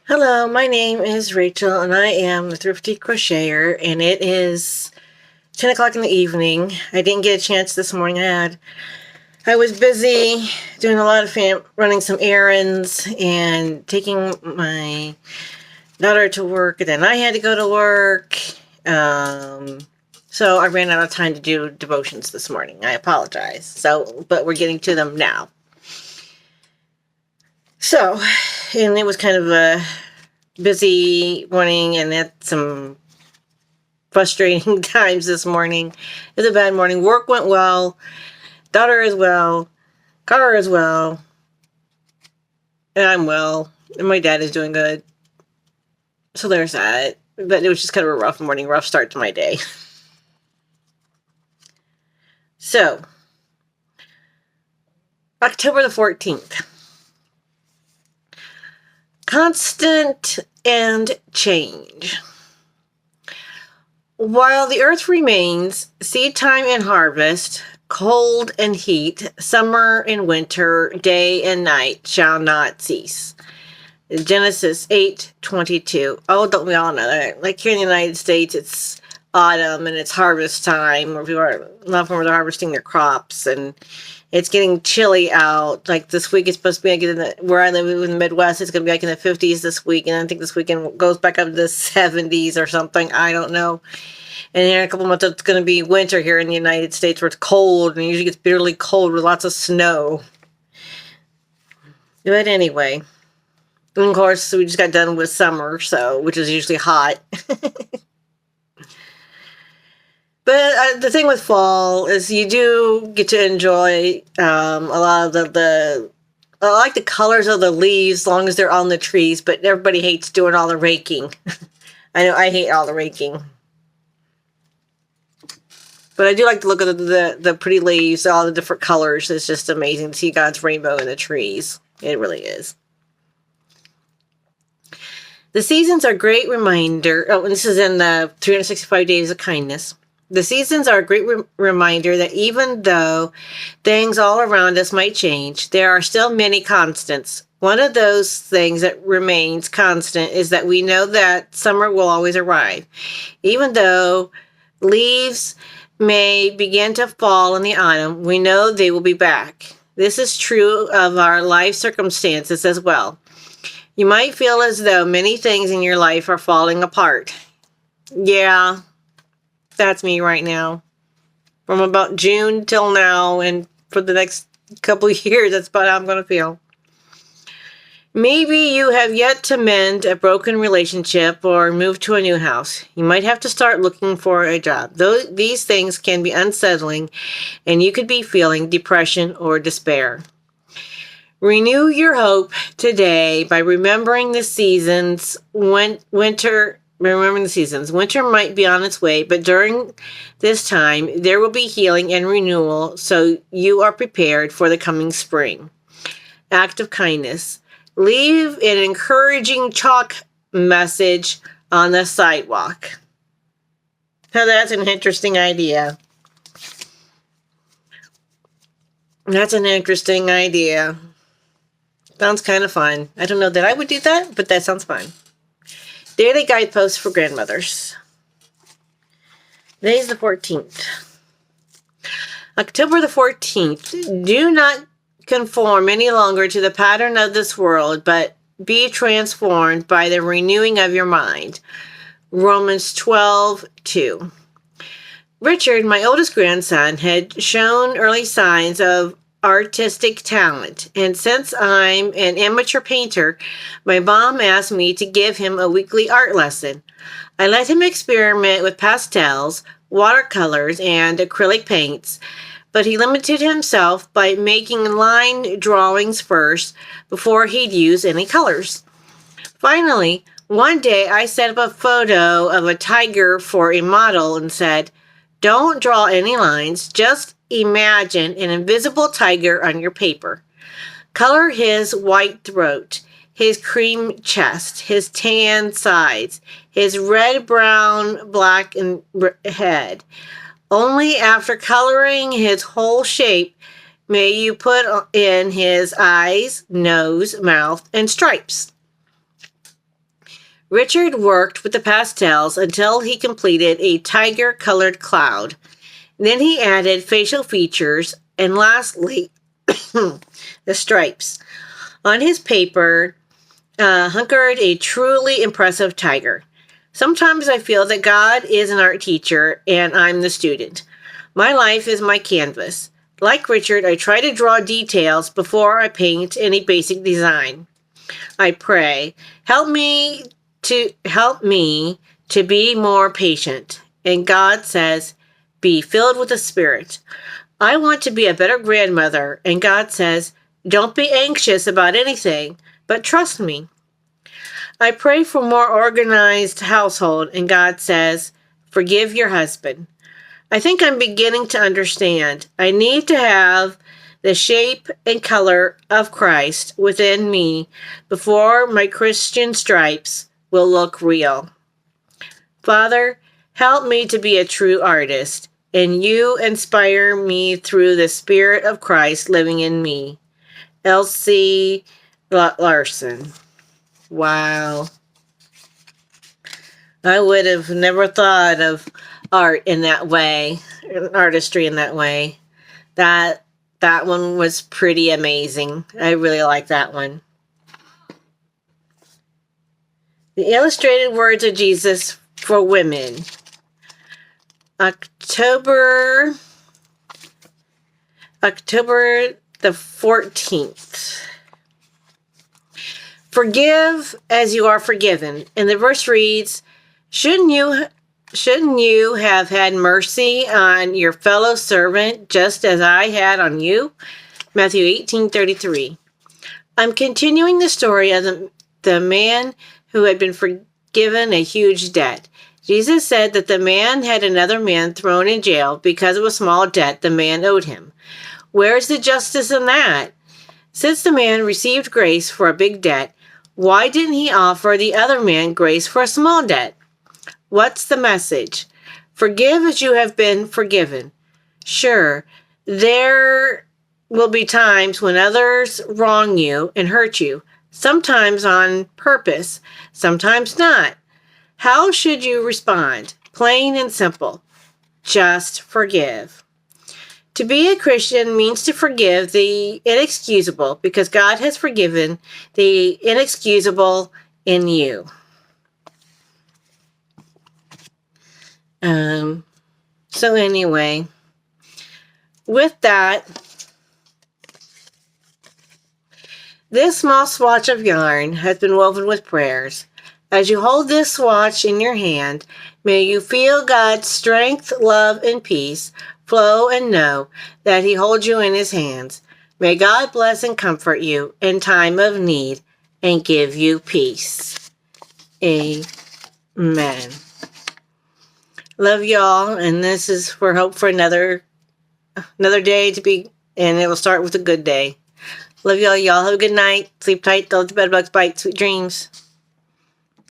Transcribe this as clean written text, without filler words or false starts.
Hello, my name is Rachel, and I am a thrifty crocheter, and it is 10 o'clock in the evening. I didn't get a chance this morning. I was busy doing a lot of running some errands and taking my daughter to work, and then I had to go to work. Um, so I ran out of time to do devotions this morning. I apologize. But we're getting to them now. So, and it was kind of a busy morning and had some frustrating times this morning. It was a bad morning. Work went well. Daughter as well. Car as well. And I'm well. And my dad is doing good. So there's that. But it was just kind of a rough morning, rough start to my day. So, October the 14th. Constant and change. While the earth remains, seed time and harvest, cold and heat, summer and winter, day and night shall not cease. Genesis 8:22. Oh, don't we all know that? Like here in the United States, it's autumn and it's harvest time, or a lot of them are harvesting their crops, and it's getting chilly out. Like this week, it's supposed to be like where I live in the Midwest, it's going to be like in the 50s this week, and I think this weekend goes back up to the 70s or something. I don't know. And in a couple months, it's going to be winter here in the United States where it's cold, and it usually gets bitterly cold with lots of snow. But anyway, and of course, we just got done with summer, which is usually hot. But the thing with fall is you do get to enjoy a lot of the I like the colors of the leaves as long as they're on the trees, but everybody hates doing all the raking. I know I hate all the raking. But I do like to look at the pretty leaves, all the different colors. It's just amazing to see God's rainbow in the trees. It really is. The seasons are a great reminder. Oh, and this is in the 365 Days of Kindness. The seasons are a great reminder that even though things all around us might change, there are still many constants. One of those things that remains constant is that we know that summer will always arrive. Even though leaves may begin to fall in the autumn, we know they will be back. This is true of our life circumstances as well. You might feel as though many things in your life are falling apart. Yeah. That's me right now. From about June till now, and for the next couple of years, that's about how I'm going to feel. Maybe you have yet to mend a broken relationship or move to a new house. You might have to start looking for a job. These things can be unsettling, and you could be feeling depression or despair. Renew your hope today by remembering the seasons. Remembering the seasons. Winter might be on its way, but during this time, there will be healing and renewal, so you are prepared for the coming spring. Act of kindness. Leave an encouraging chalk message on the sidewalk. Now that's an interesting idea. That's an interesting idea. Sounds kind of fun. I don't know that I would do that, but that sounds fun. Daily guideposts for grandmothers. Today's the 14th. October the 14th. Do not conform any longer to the pattern of this world, but be transformed by the renewing of your mind. Romans 12:2. Richard, my oldest grandson, had shown early signs of artistic talent, and since I'm an amateur painter, my mom asked me to give him a weekly art lesson. I let him experiment with pastels, watercolors, and acrylic paints, but he limited himself by making line drawings first before he'd use any colors. Finally, one day I set up a photo of a tiger for a model and said, "Don't draw any lines, just imagine an invisible tiger on your paper. Color his white throat, his cream chest, his tan sides, his red, brown, black and head. Only after coloring his whole shape may you put in his eyes, nose, mouth, and stripes." Richard worked with the pastels until he completed a tiger-colored cloud. Then he added facial features and lastly, the stripes. On his paper, hunkered a truly impressive tiger. Sometimes I feel that God is an art teacher and I'm the student. My life is my canvas. Like Richard, I try to draw details before I paint any basic design. I pray, help me to be more patient. And God says, be filled with the Spirit. I want to be a better grandmother. And God says, don't be anxious about anything, but trust me. I pray for more organized household. And God says, forgive your husband. I think I'm beginning to understand. I need to have the shape and color of Christ within me before my Christian stripes will look real. Father, help me to be a true artist, and you inspire me through the Spirit of Christ living in me. Elsie Larson. Wow. I would have never thought of art in that way, artistry in that way. That one was pretty amazing. I really like that one. The Illustrated Words of Jesus for Women. October the 14th. Forgive as you are forgiven. And the verse reads, Shouldn't you have had mercy on your fellow servant just as I had on you? Matthew 18:33. I'm continuing the story of the man who had been forgiven a huge debt. Jesus said that the man had another man thrown in jail because of a small debt the man owed him. Where's the justice in that? Since the man received grace for a big debt, why didn't he offer the other man grace for a small debt? What's the message? Forgive as you have been forgiven. Sure, there will be times when others wrong you and hurt you, sometimes on purpose, sometimes not. How should you respond? Plain and simple. Just forgive. To be a Christian means to forgive the inexcusable because God has forgiven the inexcusable in you. So anyway, with that, this small swatch of yarn has been woven with prayers. As you hold this swatch in your hand, may you feel God's strength, love, and peace flow and know that He holds you in His hands. May God bless and comfort you in time of need and give you peace. Amen. Love y'all, and this is for hope for another day to be, and it will start with a good day. Love y'all. Y'all have a good night. Sleep tight. Don't let the bed bugs bite. Sweet dreams.